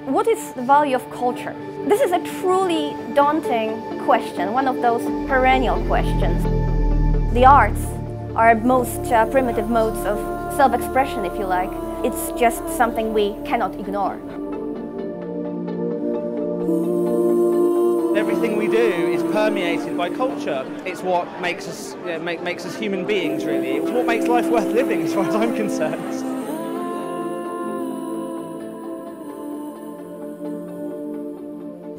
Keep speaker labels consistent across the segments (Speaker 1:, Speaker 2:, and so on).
Speaker 1: What is the value of culture? This is a truly daunting question, one of those perennial questions. The arts are most primitive modes of self-expression, if you like. It's just something we cannot ignore.
Speaker 2: Everything we do is permeated by culture. It's what makes us, makes us human beings, really. It's what makes life worth living, as far as I'm concerned.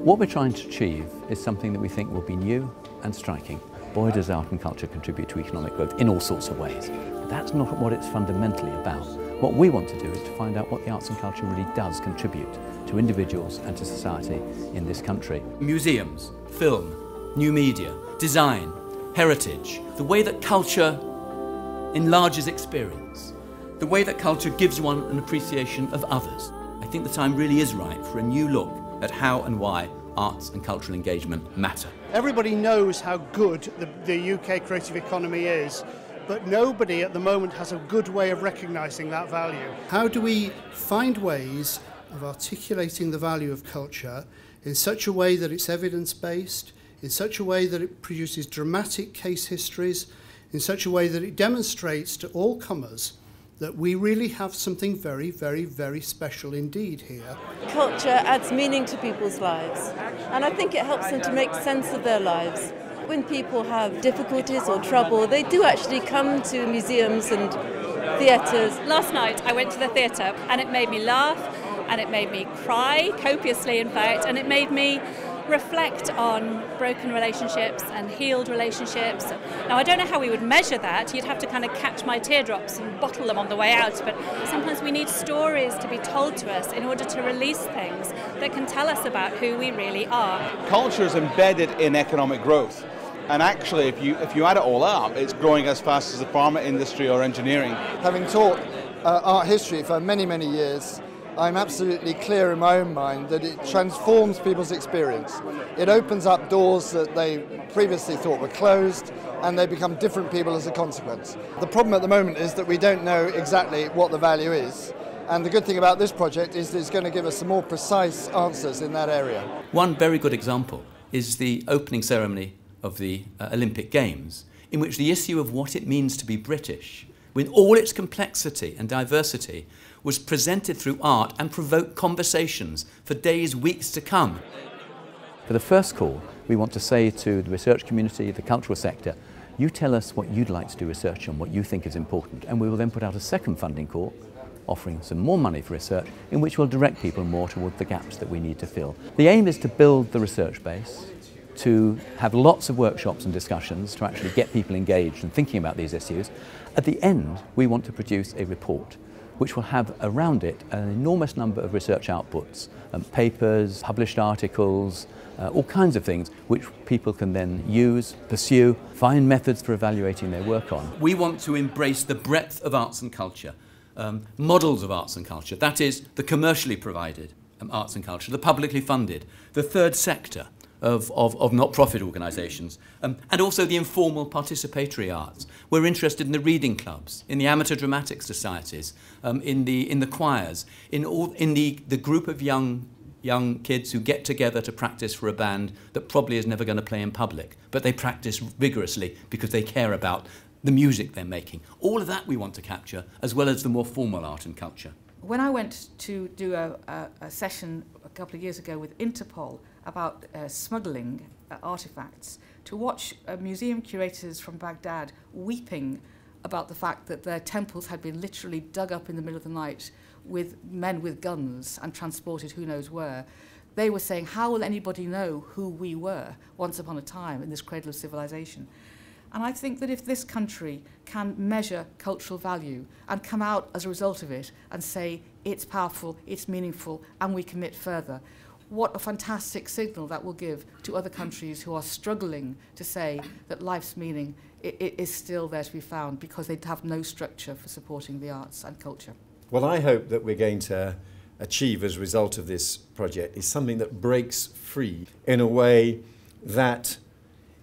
Speaker 3: What we're trying to achieve is something that we think will be new and striking. Boy, does art and culture contribute to economic growth in all sorts of ways. But that's not what it's fundamentally about. What we want to do is to find out what the arts and culture really does contribute to individuals and to society in this country.
Speaker 4: Museums, film, new media, design, heritage, the way that culture enlarges experience, the way that culture gives one an appreciation of others. I think the time really is right for a new look at how and why arts and cultural engagement matter.
Speaker 5: Everybody knows how good the UK creative economy is, but nobody at the moment has a good way of recognising that value. How do we find ways of articulating the value of culture in such a way that it's evidence-based, in such a way that it produces dramatic case histories, in such a way that it demonstrates to all comers that we really have something very, very, very special indeed here.
Speaker 6: Culture adds meaning to people's lives, and I think it helps them to make sense of their lives. When people have difficulties or trouble, they do actually come to museums and theatres.
Speaker 7: Last night I went to the theatre and it made me laugh and it made me cry, copiously in fact, and it made me reflect on broken relationships and healed relationships. Now I don't know how we would measure that. You'd have to kind of catch my teardrops and bottle them on the way out, but sometimes we need stories to be told to us in order to release things that can tell us about who we really are.
Speaker 8: Culture is embedded in economic growth, and actually if you add it all up, it's growing as fast as the pharma industry or engineering.
Speaker 9: Having taught art history for many, many years, I'm absolutely clear in my own mind that it transforms people's experience. It opens up doors that they previously thought were closed, and they become different people as a consequence. The problem at the moment is that we don't know exactly what the value is, and the good thing about this project is that it's going to give us some more precise answers in that area.
Speaker 4: One very good example is the opening ceremony of the Olympic Games, in which the issue of what it means to be British, with all its complexity and diversity, was presented through art and provoked conversations for days, weeks to come.
Speaker 3: For the first call, we want to say to the research community, the cultural sector, you tell us what you'd like to do research on, what you think is important, and we will then put out a second funding call, offering some more money for research, in which we'll direct people more toward the gaps that we need to fill. The aim is to build the research base, to have lots of workshops and discussions to actually get people engaged and thinking about these issues. At the end, we want to produce a report which will have around it an enormous number of research outputs, papers, published articles, all kinds of things which people can then use, pursue, find methods for evaluating their work on.
Speaker 4: We want to embrace the breadth of arts and culture, models of arts and culture, that is the commercially provided arts and culture, the publicly funded, the third sector of not-profit organisations, and also the informal participatory arts. We're interested in the reading clubs, in the amateur dramatic societies, in the choirs, in the group of young kids who get together to practice for a band that probably is never going to play in public, but they practice vigorously because they care about the music they're making. All of that we want to capture, as well as the more formal art and culture.
Speaker 10: When I went to do a session a couple of years ago with Interpol about smuggling artefacts, to watch museum curators from Baghdad weeping about the fact that their temples had been literally dug up in the middle of the night with men with guns and transported who knows where, they were saying, how will anybody know who we were once upon a time in this cradle of civilization? And I think that if this country can measure cultural value and come out as a result of it and say it's powerful, it's meaningful, and we commit further, what a fantastic signal that will give to other countries who are struggling to say that life's meaning is still there to be found because they have no structure for supporting the arts and culture.
Speaker 11: What I hope that we're going to achieve as a result of this project is something that breaks free in a way that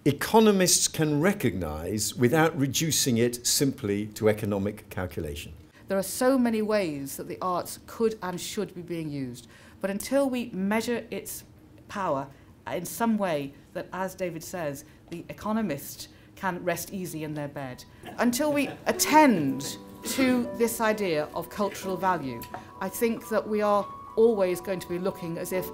Speaker 11: economists can recognise without reducing it simply to economic calculation.
Speaker 10: There are so many ways that the arts could and should be being used, But until we measure its power in some way that, as David says, the economist can rest easy in their bed, until we attend to this idea of cultural value, I think that we are always going to be looking as if,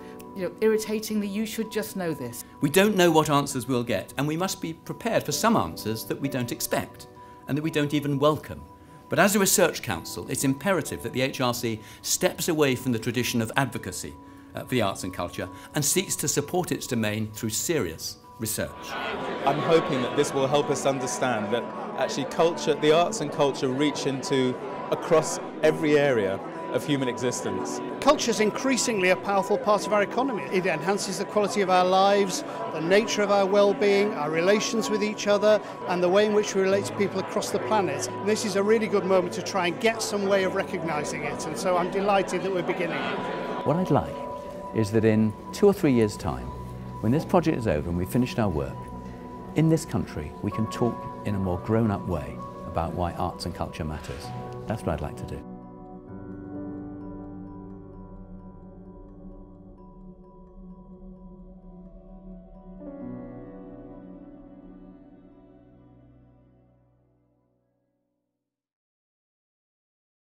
Speaker 10: irritatingly, you should just know this.
Speaker 4: We don't know what answers we'll get, and we must be prepared for some answers that we don't expect and that we don't even welcome. But as a research council, it's imperative that the AHRC steps away from the tradition of advocacy for the arts and culture and seeks to support its domain through serious research.
Speaker 12: I'm hoping that this will help us understand that actually the arts and culture reach across every area of human existence.
Speaker 5: Culture is increasingly a powerful part of our economy. It enhances the quality of our lives, the nature of our well-being, our relations with each other, and the way in which we relate to people across the planet. And this is a really good moment to try and get some way of recognising it, and so I'm delighted that we're beginning.
Speaker 3: What I'd like is that in 2 or 3 years' time, when this project is over and we've finished our work, in this country we can talk in a more grown-up way about why arts and culture matters. That's what I'd like to do.